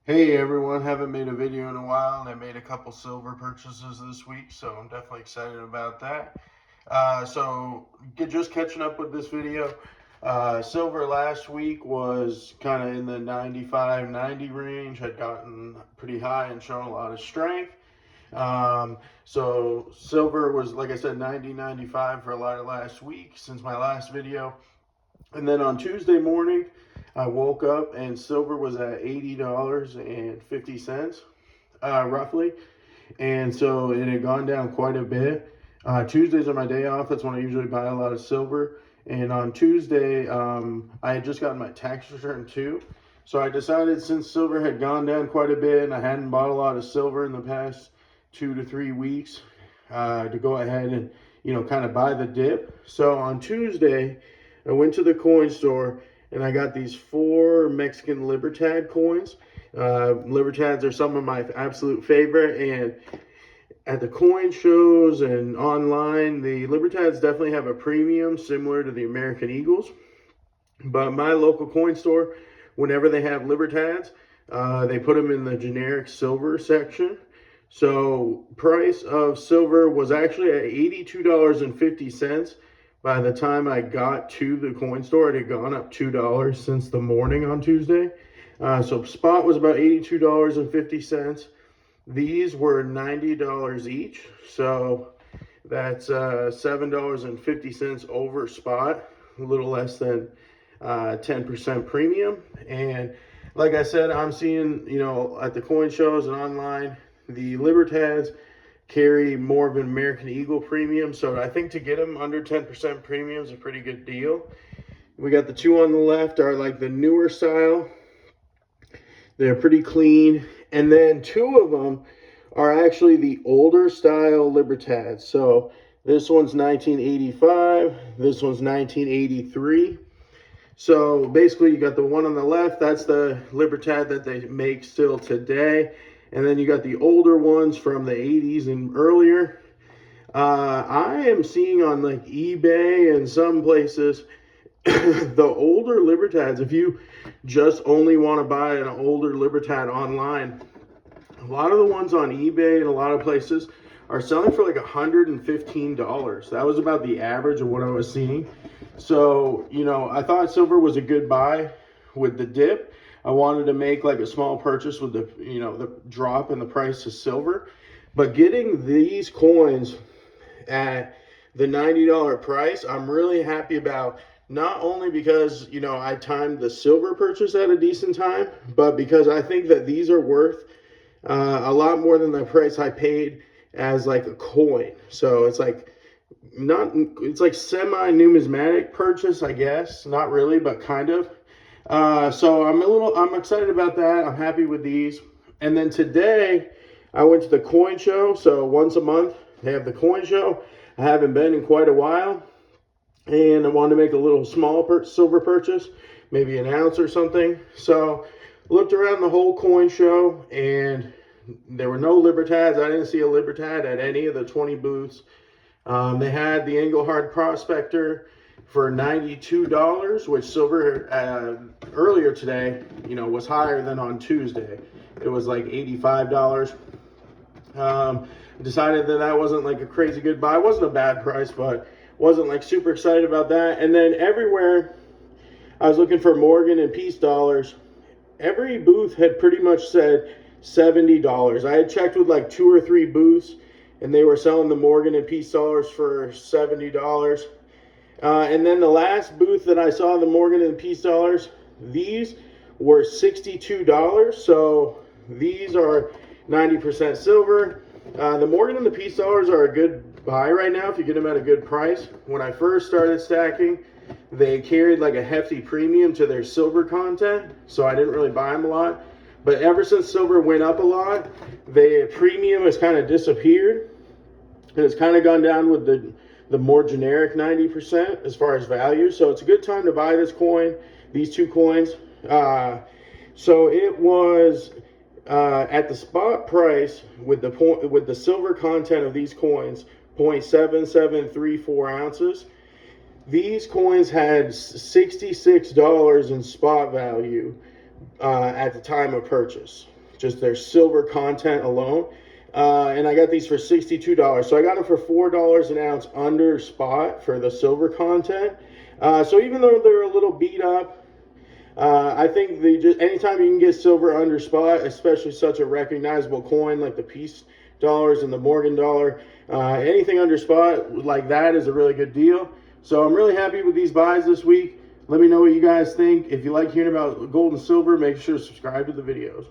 Hey everyone, haven't made a video in a while and I made a couple silver purchases this week, so I'm definitely excited about that. Just catching up with this video. Silver last week was kind of in the 95-90 range, had gotten pretty high and shown a lot of strength. So silver was, like I said, 90-95 for a lot of last week since my last video. And then on Tuesday morning, I woke up and silver was at $80.50, roughly. And so it had gone down quite a bit. Tuesdays are my day off. That's when I usually buy a lot of silver. And on Tuesday, I had just gotten my tax return too. So I decided, since silver had gone down quite a bit and I hadn't bought a lot of silver in the past 2 to 3 weeks, to go ahead and, kind of buy the dip. So on Tuesday, I went to the coin store and I got these 4 Mexican Libertad coins. Libertads are some of my absolute favorite, and at the coin shows and online, the Libertads definitely have a premium similar to the American Eagles. But my local coin store, whenever they have Libertads, they put them in the generic silver section. So price of silver was actually at $82.50. By the time I got to the coin store, it had gone up $2 since the morning on Tuesday. So spot was about $82.50. These were $90 each. So that's $7.50 over spot, a little less than 10% premium. And like I said, I'm seeing, at the coin shows and online, the Libertads carry more of an American Eagle premium. So I think to get them under 10% premium is a pretty good deal. We got the 2 on the left are like the newer style. They're pretty clean. And then 2 of them are actually the older style Libertads. So this one's 1985. This one's 1983. So basically you got the one on the left, that's the Libertad that they make still today. And then you got the older ones from the 80s and earlier. I am seeing on like eBay and some places the older Libertads, if you just only want to buy an older Libertad online, a lot of the ones on eBay and a lot of places are selling for like $115. That was about the average of what I was seeing. So, I thought silver was a good buy with the dip. I wanted to make like a small purchase with the, the drop in the price of silver. But getting these coins at the $90 price, I'm really happy about, not only because, I timed the silver purchase at a decent time, but because I think that these are worth a lot more than the price I paid as like a coin. So it's like semi-numismatic purchase, I guess. Not really, but kind of. So I'm excited about that. I'm happy with these. And then today I went to the coin show. So once a month they have the coin show. I haven't been in quite a while, and I wanted to make a little small silver purchase, maybe an ounce or something. So looked around the whole coin show and there were no Libertads. I didn't see a Libertad at any of the 20 booths. They had the Engelhard Prospector for $92, which silver earlier today, was higher than on Tuesday. It was like $85. Decided that wasn't like a crazy good buy. It wasn't a bad price, but wasn't like super excited about that. And then everywhere I was looking for Morgan and Peace dollars, every booth had pretty much said $70. I had checked with like 2 or 3 booths, and they were selling the Morgan and Peace dollars for $70. And then the last booth that I saw, the Morgan and Peace dollars, these were $62. So these are 90% silver. The Morgan and the Peace dollars are a good buy right now if you get them at a good price. When I first started stacking, they carried like a hefty premium to their silver content, so I didn't really buy them a lot. But ever since silver went up a lot, the premium has kind of disappeared, and it's kind of gone down with the more generic 90% as far as value. So it's a good time to buy this coin, these 2 coins. So it was at the spot price with the silver content of these coins, 0.7734 ounces. These coins had $66 in spot value at the time of purchase. just their silver content alone. And I got these for $62. So I got them for $4 an ounce under spot for the silver content. So even though they're a little beat up, I think they just, anytime you can get silver under spot, especially such a recognizable coin like the peace dollars and the Morgan dollar, anything under spot like that is a really good deal. So I'm really happy with these buys this week. Let me know what you guys think. If you like hearing about gold and silver, make sure to subscribe to the videos.